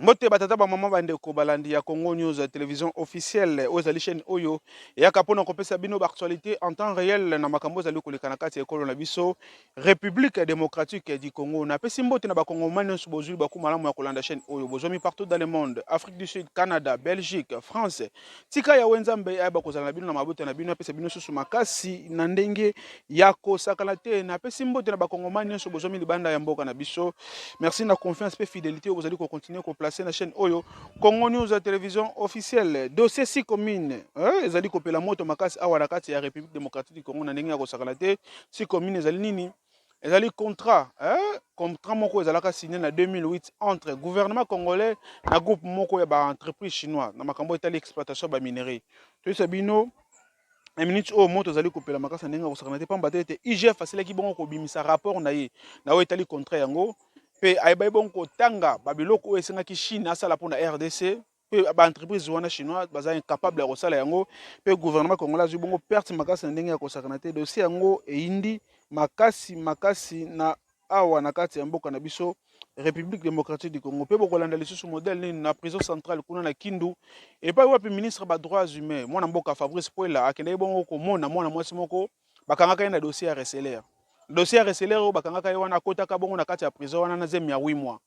Mbote batata ba mama bande ko balandi ya Congo News télévision officielle aux chaîne oyo ya kapona kopesa bino ba actualité en temps réel na makambo zali koleka na kati ekolo na biso République démocratique du Congo na pesi mbote na ba kongomani nso bozuli ba kumalamu ya kolanda chaîne oyo bozomi partout dans le monde Afrique du Sud Canada Belgique France tika ya wenzambe ya ba kozala na bino na mabote na bino pesa bino susu makasi na ndenge ya kosakana te na pesi mbote na ba kongomani nso bozomi libanda ya mboka na biso merci na confiance pe fidélité vous allez continuer ko placer na chaîne Oyo Congo News à télévision officielle dossier 6 communes ezali kopela moto makasi awa na kati ya République démocratique du Congo na ndenge ya kosakana te 6 communes ezali nini ezali contrat moko ezalaka signé na 2008 entre gouvernement congolais na groupe moko ya ba entreprise chinois na makambo etali exploitation ba minerai to sabino un minute au moto ezali kopela makasi ndenge ya kosakana te pamba te IGF asilaki bongo kobimisa rapport na ye na oyo etali contrat yango pe ayeba bon ko tanga babiloko oyo esengaki Chine asala pona RDC pe ba entreprise wana chinois baza incapable ya kosala yango pe gouvernement congolais azwi bongo perte makasi na ndenge ya kosakana te dossier yango eindi makasi na awa na kati ya mboka na biso République démocratique du Congo pe bokolanda lisusu modèle nini na prison centrale kuna na Kindu et pas wapi ministre ba droits humains mwana mboka Fabrice Poela akende bongo komona mwana mwasi moko bakangaka ye na dossier ya RCLR dossier RCLR o bakangaka ye wana kotaka bongo na kati ya prison wana na zemi ya 8 mois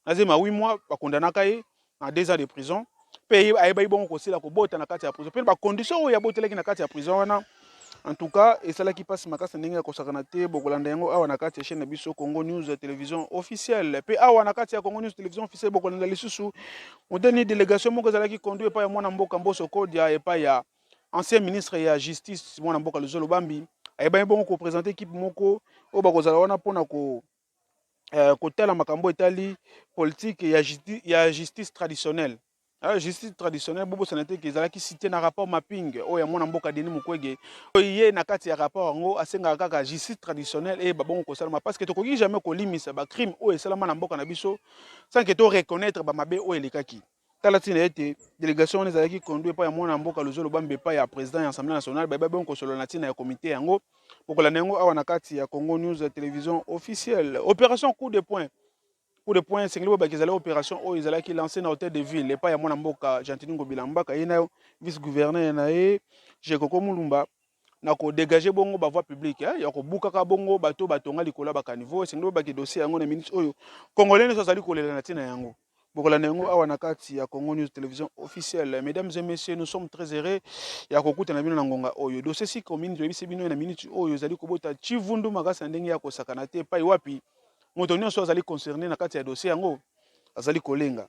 na zemi ya 8 mois bakondanaka ye na 2 ans de prison pe ayeba bongo kosila kobota na kati ya prison pe ba condition oyo ya boteleki na kati ya prison wana en tout cas esalaki pasi makasi ndenge ya kosakana te bokolanda yango awa na kati ya chaîne na biso Congo News télévision officielle pe awa na kati ya Congo News télévision officielle bokolanda lisusu modèle délégation moko ezalaki conduit pa ya mwana mboka Mboso Kodia et pa ya ancien ministre ya justice mwana mboka Luzolo Bambi ayeba bongo ko présenter équipe moko o bakozala wana pona ko kotala makambo etali politique ya justice traditionnelle justice traditionnelle bobo sanate ke ezalaki cité na rapport mapping oyo ya mwana mboka Denis Mukwege oye na kati ya rapport yango asengaka kaka justice traditionnelle e babongo kosalama parce que tokoki jamais kolimisa ba crime oyo esalama na mboka na biso sans que to reconnaître ba mabe oyo elekaki tala tina ete délégation wana ezalaki conduit pa ya mwana mboka Luzolo Bambe pa ya président ya assemblée nationale ba bongo kosolo na tina ya comité yango bokolanda yango awa na kati ya Congo News télévision officielle opération coup de poing sengeli bobaki ezali opération oyo ezalaki lancé na hôtel de ville epai ya mwana mboka Gentini Ngobila Mbaka ye na vice gouverneur na ye Jekoko Mulumba na kodégager bongo ba voie publique ya kobukaka bongo bato batonga likolo ba caniveau sengeli bobaki dossier yango na minute oyo congolais nyonso azali kolela na tina yango bokolanda yango awa na kati ya Congo News télévision officielle. Mesdames et messieurs, nous sommes très heureux ya kokuta na bino na ngonga oyo dossier si commune toyebisi bino na minute oyo ezali kobota chivundu makasi na ndenge ya kosakana te epai wapi moto nyonso azali concerné na kati ya dossier yango azali kolenga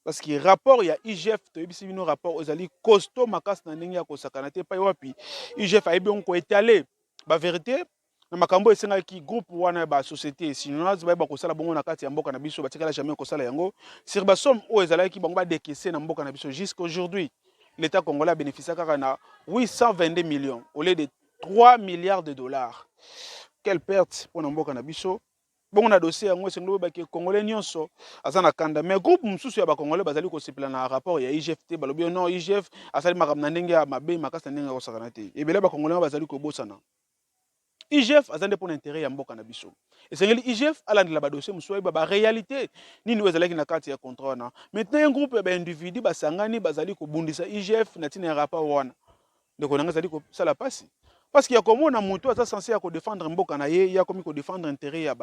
parce que rapport ya IGF toyebisi bino rapport ezali costaud makasi na ndenge ya kosakana te epai wapi IGF ayebi onko étaler ba vérité na makambo esengaki groupe wana ba société chinoise ba kosala bongo na kati ya mboka na biso batikala jamais kosala yango sur ba somme oyo ezalaki bango ba décaisser na mboka na biso jusqu'aujourd'hui l'état congolais a bénéficié kaka na 822 millions au lieu de 3 milliards de dollars. Quelle perte pour na mboka na biso. Bon na dossier yango esengeli baki congolais nyonso aza na kanda mais groupe mususu ya ba congolais bazali kosepela na rapport ya IGF te balobi non IGF asali makambo na ndenge ya mabe makasi na ndenge ya kosakana te ebele ba congolais bazali kobosana IGF azande pour l'intérêt ya mboka na biso esengeli IGF alandela ba dossier mususu ba réalité nini ezalaki na kati ya contrat wana maintenant un groupe ba individu basangani bazali kobundisa IGF na tina ya rapport wana ndeko nanga azali kosala pasi parce qu'il y a comme on a moto aza censé ya ko défendre mboka na ye ya komi ko défendre intérêt ya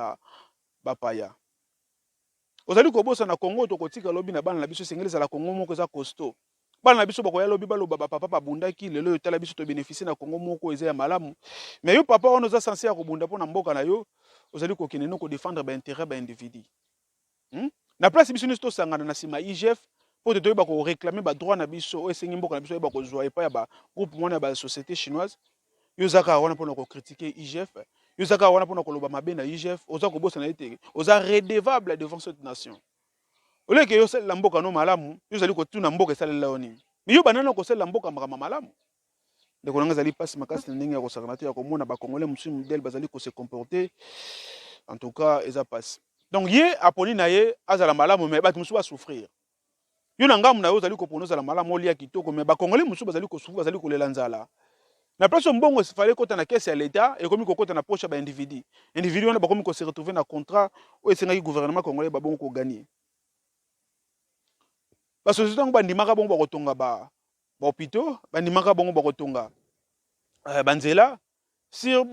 bapaya ozali kobosa na Congo tokotika lobi na bana na biso sengeli za la Congo moko za costaud bana na biso bakoya lobi baloba papa babundaki lelo yo tala biso to bénéficier na Congo moko eza ya malamu mais yo papa on oza censé ya kobunda pona mboka na yo ozali kokende no ko défendre ba intérêt ba individu na place biso nisto sangana na sima IGF pour te toyeba ko réclamer ba droit na biso o esengi mboka na biso yeba ko zwa epa ya ba groupe mona ba société chinoise yozaka wana pona ko critiquer IGF yozaka wana pona ko loba mabe na IGF oza ko bosa na ete oza redevable devant cette nation oleke yo sel la mboka no malamu yozali ko tuna mboka esalela oni yo banana ko sel la mboka makama malamu de ko nanga zali passe makasi ndenge ya ko sakana te ya ko mona ba congolais musu modèle bazali ko se comporter en tout cas eza passe donc ye aponi na ye azala malamu mais batu musu ba souffrir yo na ngamu na yo zali ko ponoza la malamu olia kitoko mais ba congolais musu bazali ko souffrir bazali ko lela nzala. Na place mbongo fallait kota na caisse ya l'état et comme kokota na poche ba individu wana ba komi ko se retrouver na contrat o esengaki gouvernement congolais ba bongo ko gagner société ngo bandimaka bongo bakotonga ba hôpitaux, bandimaka bongo bakotonga banzela sur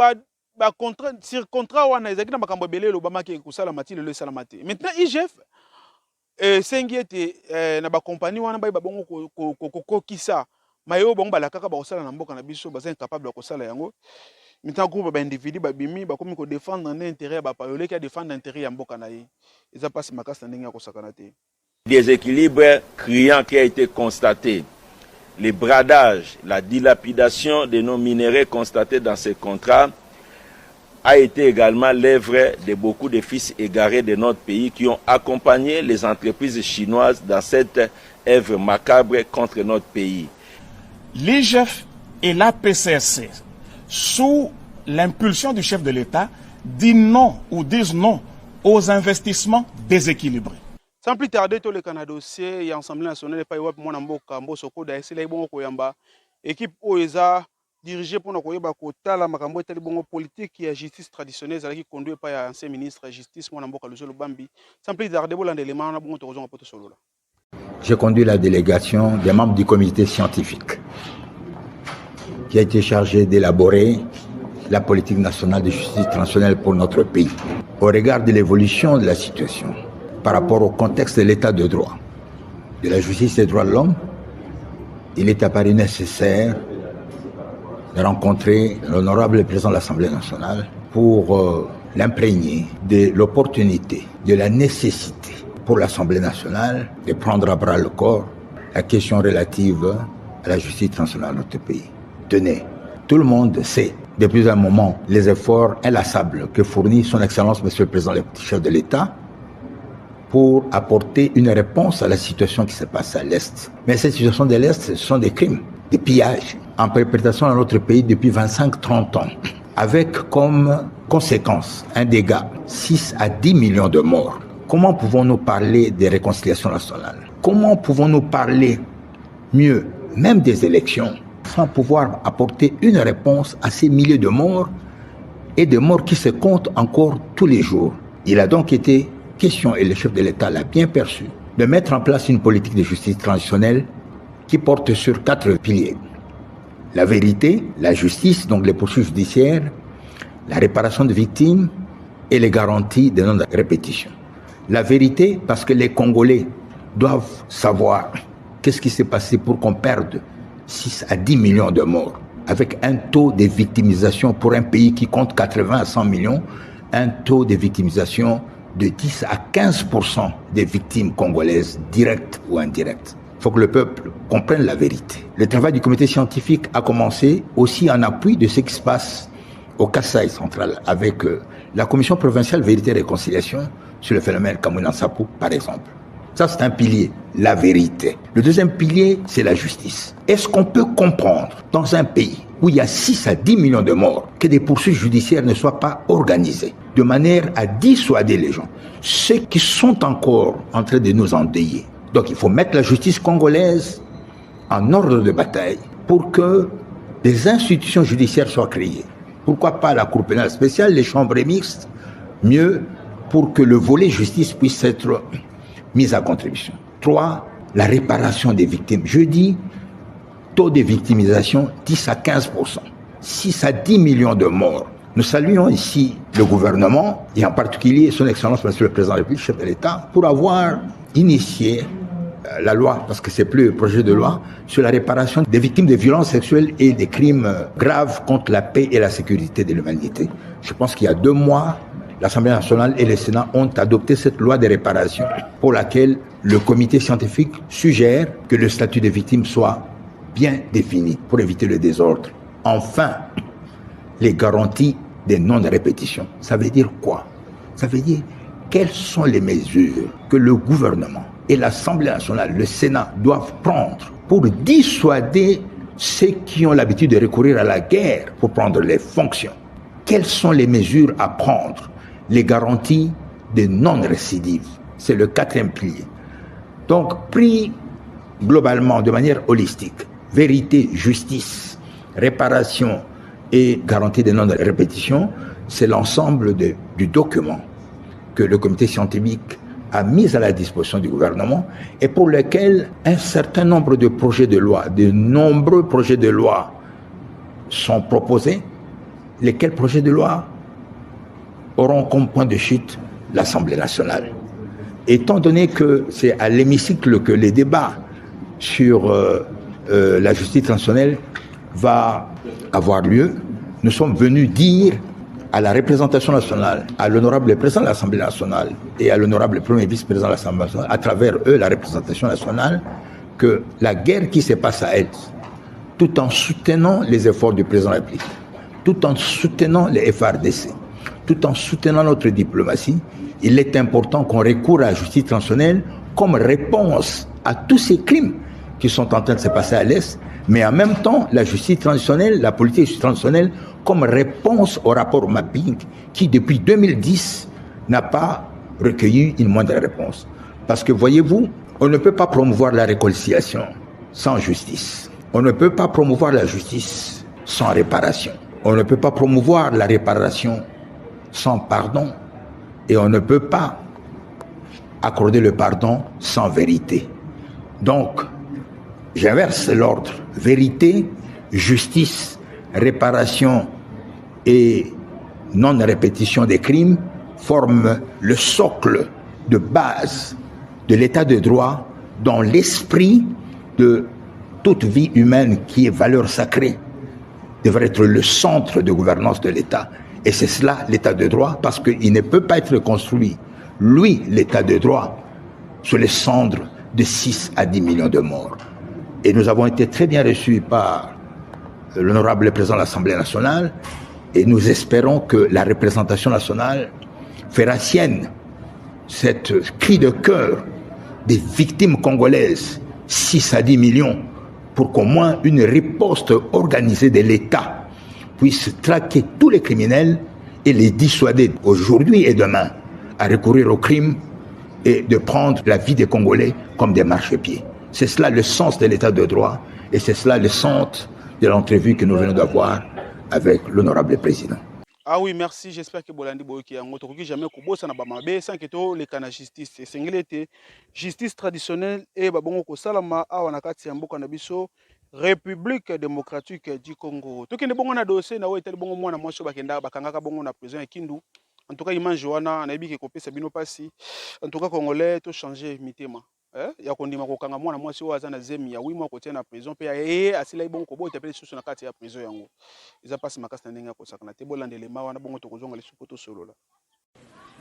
contrat wana ezaki na makambo ebele elobamaki ekosala ti lelo esalama te. Maintenant IGF esengi ete na bakompani wana bayeba bongo kokokisa mayo bongo balakaka bakosala na mboka na biso baza incapable ya kosala yango. Maintenant groupe baindividu babimi bakomi kodéfendre na intérêt ya bapayoleki ya défendre intérêt ya mboka na ye eza mpasi makasi na ndenge ya kosakana te. Déséquilibre criant qui a été constaté. Les bradages, la dilapidation de nos minéraux constatés dans ces contrats a été également l'œuvre de beaucoup de fils égarés de notre pays qui ont accompagné les entreprises chinoises dans cette œuvre macabre contre notre pays. L'IGF et la PCSC, sous l'impulsion du chef de l'État, disent non aux investissements déséquilibrés. Sans plus tarder, tout le Canada dossier et l'Assemblée nationale pas web mon amboka mbosoko da esila ibongo koyamba équipe oeza dirigée pour nakoyeba kotala makambo etali bongo politique ya justice traditionnelle zalaki conduit par ancien ministre justice mon amboka Luzolo Bambi. Sans plus tarder bolanda élément na bongo tokozonga poto solola. J'ai conduit la délégation des membres du comité scientifique qui a été chargé d'élaborer la politique nationale de justice transitionnelle pour notre pays. Au regard de l'évolution de la situation, par rapport au contexte de l'état de droit, de la justice et des droits de l'homme, il est apparu nécessaire de rencontrer l'honorable président de l'Assemblée nationale pour l'imprégner de l'opportunité, de la nécessité pour l'Assemblée nationale de prendre à bras le corps la question relative à la justice transitionnelle de notre pays. Tenez, tout le monde sait depuis un moment les efforts inlassables que fournit son Excellence Monsieur le Président le chef de l'État pour apporter une réponse à la situation qui se passe à l'Est. Mais cette situation de l'Est, ce sont des crimes, des pillages en perpétration dans notre pays depuis 25-30 ans, avec comme conséquence un dégât 6 à 10 millions de morts. Comment pouvons-nous parler de réconciliation nationale? Comment pouvons-nous parler mieux, même des élections, sans pouvoir apporter une réponse à ces milliers de morts et de morts qui se comptent encore tous les jours? Il a donc été question, et le chef de l'État l'a bien perçu, de mettre en place une politique de justice transitionnelle qui porte sur 4 piliers. La vérité, la justice, donc les poursuites judiciaires, la réparation de victimes et les garanties de non-répétition. La vérité, parce que les Congolais doivent savoir qu'est-ce qui s'est passé pour qu'on perde 6 à 10 millions de morts, avec un taux de victimisation pour un pays qui compte 80 à 100 millions, un taux de victimisation de 10 à 15% des victimes congolaises, directes ou indirectes. Il faut que le peuple comprenne la vérité. Le travail du comité scientifique a commencé aussi en appui de ce qui se passe au Kasaï central, avec la commission provinciale Vérité et Réconciliation sur le phénomène Kamouina Sapou, par exemple. Ça, c'est un pilier, la vérité. Le deuxième pilier, c'est la justice. Est-ce qu'on peut comprendre, dans un pays où il y a 6 à 10 millions de morts, que des poursuites judiciaires ne soient pas organisées, de manière à dissuader les gens, ceux qui sont encore en train de nous endeuiller? Donc il faut mettre la justice congolaise en ordre de bataille pour que des institutions judiciaires soient créées. Pourquoi pas la Cour pénale spéciale, les chambres mixtes, mieux pour que le volet justice puisse être mis à contribution. 3, la réparation des victimes. Je dis taux de victimisation 10 à 15%, 6 à 10 millions de morts. Nous saluons ici le gouvernement et en particulier son Excellence Monsieur le Président de la République, chef de l'État, pour avoir initié la loi, parce que c'est plus le projet de loi, sur la réparation des victimes de violences sexuelles et des crimes graves contre la paix et la sécurité de l'humanité. Je pense qu'il y a 2 mois, l'Assemblée nationale et le Sénat ont adopté cette loi de réparation pour laquelle le comité scientifique suggère que le statut des victimes soit bien défini pour éviter le désordre. Enfin, les garanties de non-répétition. Ça veut dire quoi? Ça veut dire quelles sont les mesures que le gouvernement et l'Assemblée nationale, le Sénat, doivent prendre pour dissuader ceux qui ont l'habitude de recourir à la guerre pour prendre les fonctions. Quelles sont les mesures à prendre? Les garanties de non-récidive. C'est le 4e pilier. Donc, pris globalement, de manière holistique, vérité, justice, réparation et garantie de non-répétition, c'est l'ensemble du document que le comité scientifique a mis à la disposition du gouvernement et pour lesquels un certain nombre de projets de loi, de nombreux projets de loi sont proposés, lesquels projets de loi auront comme point de chute l'Assemblée nationale. Étant donné que c'est à l'hémicycle que les débats sur la justice transitionnelle va avoir lieu, nous sommes venus dire à la représentation nationale, à l'honorable président de l'Assemblée nationale et à l'honorable premier vice-président de l'Assemblée nationale, à travers eux, la représentation nationale, que la guerre qui se passe à elle, tout en soutenant les efforts du président de la République, tout en soutenant les FARDC, tout en soutenant notre diplomatie, il est important qu'on recoure à la justice transitionnelle comme réponse à tous ces crimes qui sont en train de se passer à l'Est, mais en même temps, la justice transitionnelle, la politique transitionnelle, comme réponse au rapport mapping qui, depuis 2010, n'a pas recueilli une moindre réponse. Parce que, voyez-vous, on ne peut pas promouvoir la réconciliation sans justice. On ne peut pas promouvoir la justice sans réparation. On ne peut pas promouvoir la réparation sans pardon. Et on ne peut pas accorder le pardon sans vérité. Donc, j'inverse l'ordre. Vérité, justice, réparation et non-répétition des crimes forment le socle de base de l'état de droit dans l'esprit de toute vie humaine qui est valeur sacrée devrait être le centre de gouvernance de l'État. Et c'est cela l'état de droit, parce qu'il ne peut pas être construit, lui, l'état de droit, sur les cendres de 6 à 10 millions de morts. Et nous avons été très bien reçus par l'honorable président de l'Assemblée nationale et nous espérons que la représentation nationale fera sienne cette cri de cœur des victimes congolaises, 6 à 10 millions, pour qu'au moins une riposte organisée de l'État puisse traquer tous les criminels et les dissuader aujourd'hui et demain à recourir au crime et de prendre la vie des Congolais comme des marchepieds. C'est cela le sens de l'état de droit et c'est cela le sens de l'entrevue que nous venons d'avoir avec l'honorable président. Ah oui, merci. J'espère que Bolandi Boyoki a ngotokoki jamais kobosa na bamabe sans que to le kana justice. Sengilete justice traditionnelle et babongo ko salama awa na kati ya mboka na biso République démocratique du Congo. Tokende bongo na dossier na weteli bongo mwana mwasi bakenda bakangaka bongo na prison ya Kindu. En tout cas, image wana na yebi ke kopesa bino pasi. En tout cas, Congolais to changer mitema. Ya kondima kokanga mwana mwasi oyo aza na zemi ya 8 mois kotia na prison pe ya asila ibongo ko boita pe susu na kati ya prison yango. Eza pasi makasi na ndenge ya kosaka na te bolandele ma wana bongo tokozonga lisuku to solola.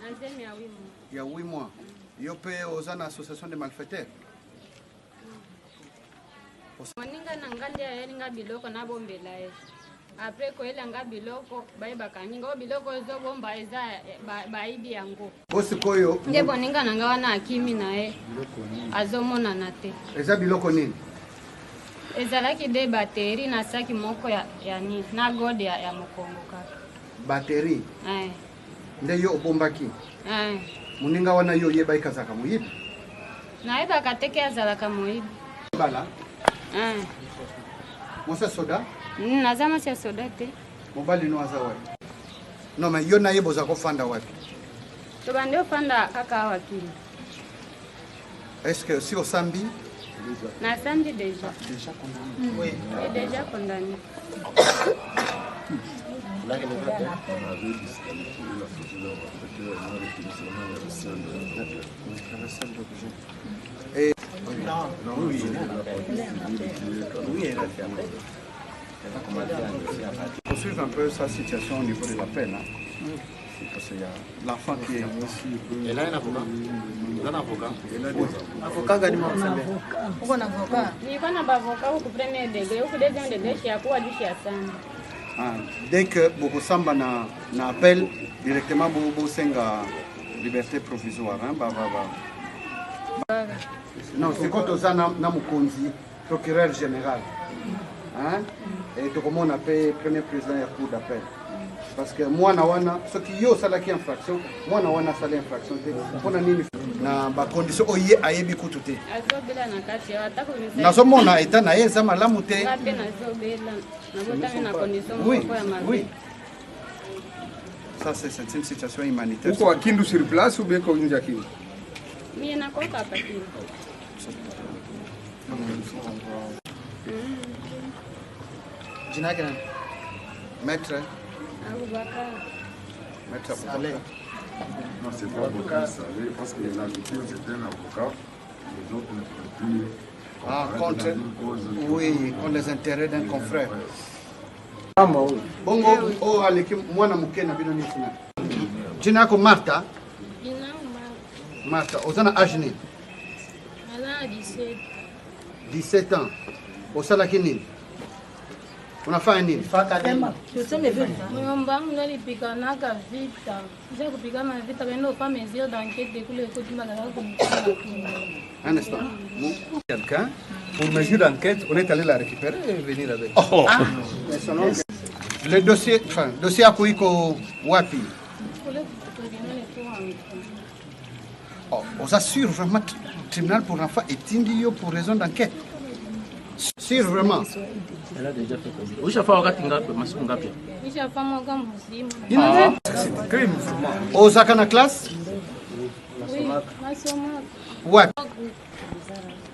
Na zemi ya 8 mois. Ya 8 mois. Yo pe oza na association de malfaiteurs. Moninga na ngande ya elinga biloko na bombela ye. Après ko elanga biloko baye bakaninga biloko ezo bomba eza baibi yango. Bosi koyo. Nde boninga na ngawa na akimi na ye. Azomona na te. Eza biloko nini? Ezalaki de bateri na saki moko ya ni na gode ya mokongo kaka. Bateri. Nde yo obombaki. Moninga wana yo yeba ikazaka muyibi. Na yeba kateke azalaka muyibi. Bala. Mosa soda? Nazama sia soda te. Mobali no aza wapi? No mais yo na yebo za kofanda wapi? To bande ofanda kaka wakili. Est-ce que si au sambi? Na samedi déjà. Déjà condamné. Oui. Déjà condamné. Et pour suivre un peu sa situation au niveau de la peine. Parce qu'il y a l'enfant qui est ici. Elle a un avocat. Elle a un avocat. Avocat Ganima Osembe. Uko na avocat? Niko na avocat au premier degré, au deuxième degré, chez Akwa du Chiasanga. Dès que vous samba na appel directement vous senga liberté provisoire hein non c'est quand on a na mukonzi procureur général hein et tout comme on appelle premier président ya cour d'appel parce que moi na wana ce qui yo salaki infraction moi na wana sala infraction pona nini na ba condition oye ayebi kututé azobela na kati atako ni nazo mona eta na yeza malamu te ngape nazobela nabotami na condition oui moko ya mabe oui ça c'est une situation humanitaire uko Kindu sur place ou bien ko nje Kindu Mie nakoka hapa kile. Jina yake nani? Maître Abubakar. Maître Saleh. Non, c'est pas avocat Saleh, parce que la victime c'était un avocat. Les autres ne peuvent plus. Ah, contre, oui, contre les intérêts d'un confrère. Bongo, oh, aliki mwana mukena bino ni funa. Jina yako Martha? Jina Martha, ozana âge nini? Ana 17. 17 ans. Osala kinini? Unafanya nini? Muyomba wangu nalipiganaka vita. Kisha kupigana vita kaenda ufa mesure d'enquête kule koti magala kumkana. Un instant. Quelqu'un, pour mesure d'enquête, on est allé la récupérer et venir avec. Oh. Ah. Le dossier, enfin, dossier yako iko wapi? Kule tribunal tu. Oh, on assure vraiment tribunal pour l'enfant et Tindio pour raison d'enquête. Sûr vraiment. Elle a déjà fait comme ça. Oui, chaque wakati ngapi masiku ngapi? Nisha fama kama mzima. C'est crime vraiment. Osaka na classe? Oui, masomo. Wapi?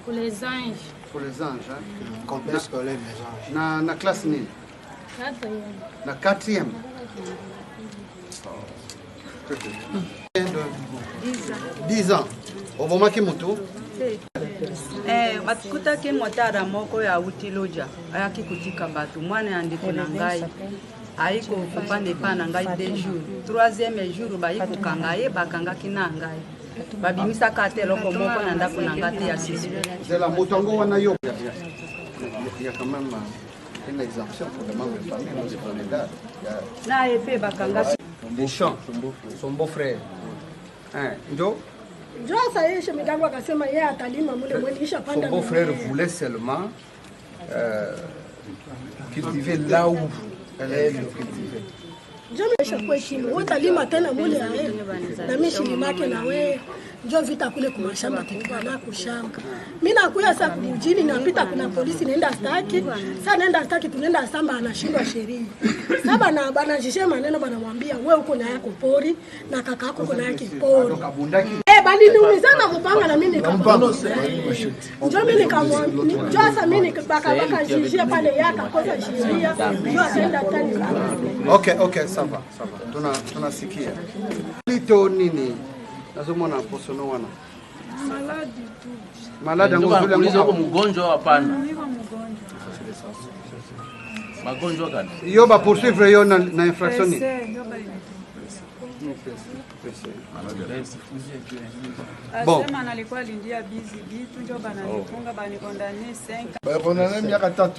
Pour les anges. Pour les anges, hein? Complexe scolaire les anges. Na classe nini? 4e. Na 4e. 10 ans. Obomaki mutu? batukutaki motara moko ya utiloja ayaki kutika bato mwana ya ndeko na ngai aiko kopande pa na ngai 2 jours 3e jour bayikokanga ye bakangaki na ngai babimisaka te eloko moko na ndako na ngai te ya sisi zela moto yango wana yo il y a quand même une exemption pour les membres de famille nous pour les gars na ye pe bakangaki Deschamps son beau-frère ndio son beau-frère voulait seulement cultiver là où elle cultivait. Wotalima tena mule ae na mimi shilimake na we njo vita kule kumashamba tukana kushanga mimi nakuya sasa kujini napita kuna polisi naenda staki sasa naenda staki tunaenda samba anashindwa sheria sasa na bana jishe maneno banamwambia wewe uko na yako pori na kaka yako uko na yake pori bali niumizana kupanga na mimi nikapanga njo mimi nikamwambia njo sasa mimi nikabaka jishe pale yaka kosa sheria njo akaenda tani. Okay, ça va. Tunasikia. Lito nini? Nazomona posono wana. Maladi ngozule mgonjwa mgonjwa hapana. Magonjwa gani? Yo ba poursuivre yo na infraction ni. Bon. Sema alikuwa lindia busy bitu ndio bananifunga banikondane 5. Bakondane miaka 3.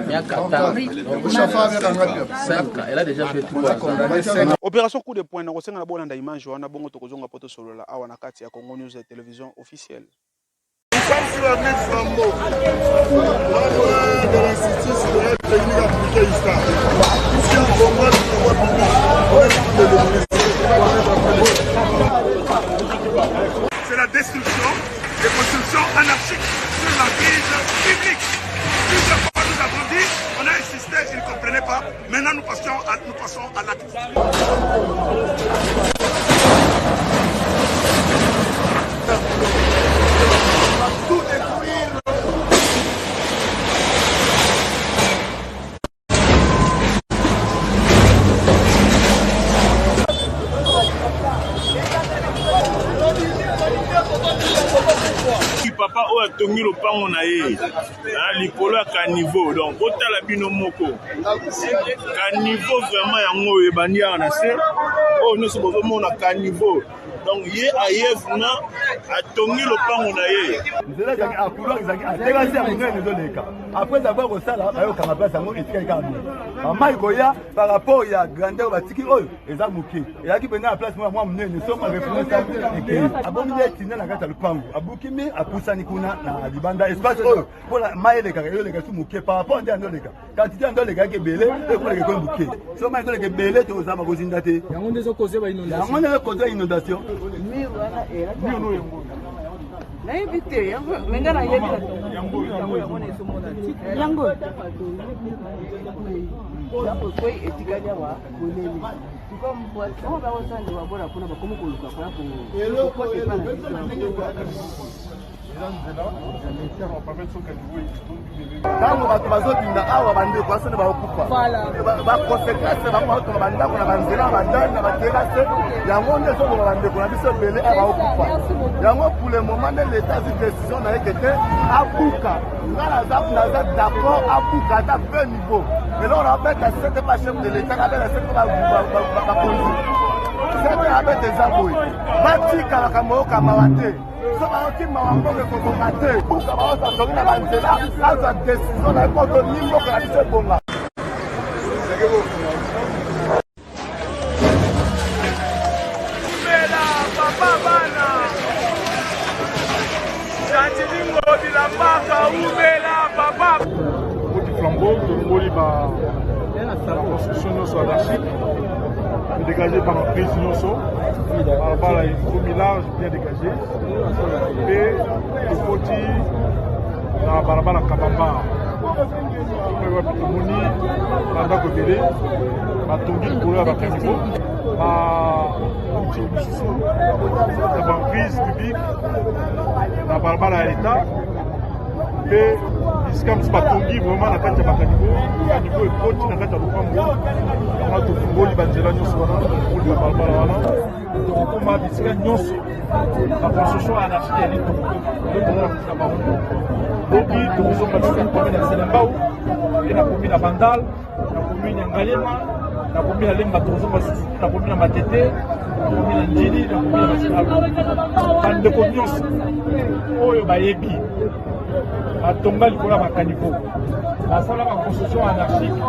Miaka 5. Ushafa miaka ngapi? 5. Elle a déjà fait 3 ans. Opération coup de poing na kosenga na bona nda image wana bongo tokozonga poto solola awa na kati ya Congo News télévision officielle. C'est la destruction des constructions anarchiques sur la ville publique. Plusieurs fois nous avons dit, on a insisté, ils ne comprenaient pas. Maintenant nous passons à l'acte. Tout détruire. Papa oyo atongi lopango na ye likolo ya caniveau donc otala bino moko caniveau vraiment yango oyo ebandi awa na se oyo nyonso bozomona caniveau donc ye aye vraiment atongi lopango na ye nzela ezalaki akulu ezalaki atekasi ya monene ezoleka après d'abord kosala bayokanga place yango etikali kaka bien bamai koya par rapport ya grandeur batiki oyo eza moke ezalaki mpenza na place mwa monene soma reference ekei abombi etinda na kati ya lupango abukimi apusani kuna na libanda espace oyo mpona mai elekaka eyoleka su moke par rapport nde andoleka quantité andoleka yaki ebele ekoleka ekoyi moke so mai ekoleka ebele tokozama kozinda te yango nde ezokoze ba inondation nayebi te yango menga nayebi yango koyi etikali awa boneli ntango bato bazobinda awa bandeko basone baokupa baconséquence bango baotonga bandako na banzela bandani na baterase yango nde ezobonga bandeko na biso ebele awa baokupa yango pour le moment nde leta azwi décision na yeke te abuka nga naza d'accord abuka ata 20 niveau eloko na babeta sete pa chef de leta nabeta sete bakonzi sete abeta eza boye batika makambo okamawa te so baokima wambongo ekokonga te buka baosatongi na banzela azwa décision na ekoto nimboka na biso ebonga umela papa bana chantilingo bilambaka umela papa Petit flambeau, tomboli la construction nyonso anarchique dégagé par la prise nyonso balabala ekomi large bien dégagé mpe tokoti na balabala kabamba oyo wapi tomoni bandako ebele batongi likolo ya bakanivo bauti mosusu ya bamprise publique na balabala ya leta mpe bisika mosusu batongi vraiment na kati ya bakanivo kanivo ekoti na kati ya lopango yango tofungoli banzela nyonso wana tofungoli babalabala wana tokokoma bisika nyonso baconstruction anarchique ya litoko tokomona bisika bango loki tokozonga bisika komine ya selembau mpe na komine ya bandal na komine ya ngalema na komine ya lemba tokozonga susu na komine ya matete na komine ya njili na komine ya masinalu bandeko nyonso oyo bayebi batonga likolo ya bakanivo basala baconstruction anarchique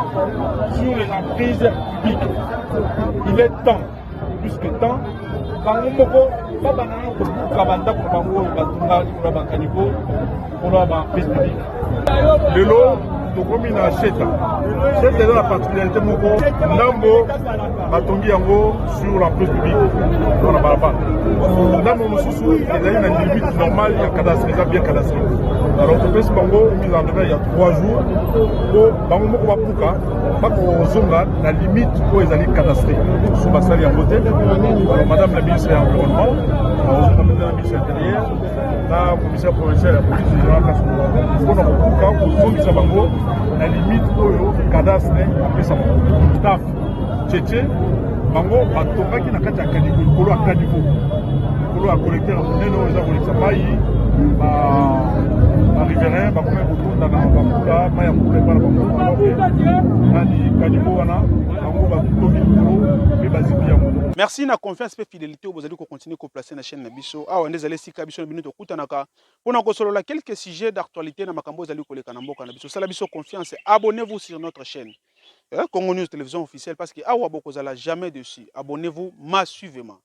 sur les emprises publiques. Il est temps, plus que temps, bango moko babanana kobuka bandako na bango oyo batonga likolo ya bakanivo likolo ya baemprise publique. Lelo tokomi na sheta sheta eza na particularité moko ndambo batongi yango sur l'emprise publique to na balabala ndambo mosusu ezali na limite normale ya cadastre eza bien cadastre. Alors topesi bango mise en demeure ya 3 jours po bango moko bapuka bakozonga na limite oyo ezali cadastre so basali yango te. Alors madame la ministre ya environnement ozonga mpe na ministre intérieur na commissaire provincial ya police générale nationale mpona kopuka kozongisa bango na limite oyo cadastre apesa bango taf tchetche bango batongaki na kati ya kanivo likolo ya kanivo likolo ya collecteur monene oyo eza kolekisa mai bariverain bakomi kotonda na bambula mai ya mbula ebana bambula nani kanivo wana bango batongi likolo mpe bazibi yango. Merci na confiance et fidélité vous allez continuer à placer na chaîne na biso awa ndeza lesi ka biso bino tokutanaka pona ko solola quelques sujets d'actualité na makambo zali koleka na mboka na biso sala biso confiance abonnez-vous sur notre chaîne Congo News télévision officielle parce que awa bokozala jamais dessus abonnez-vous massivement.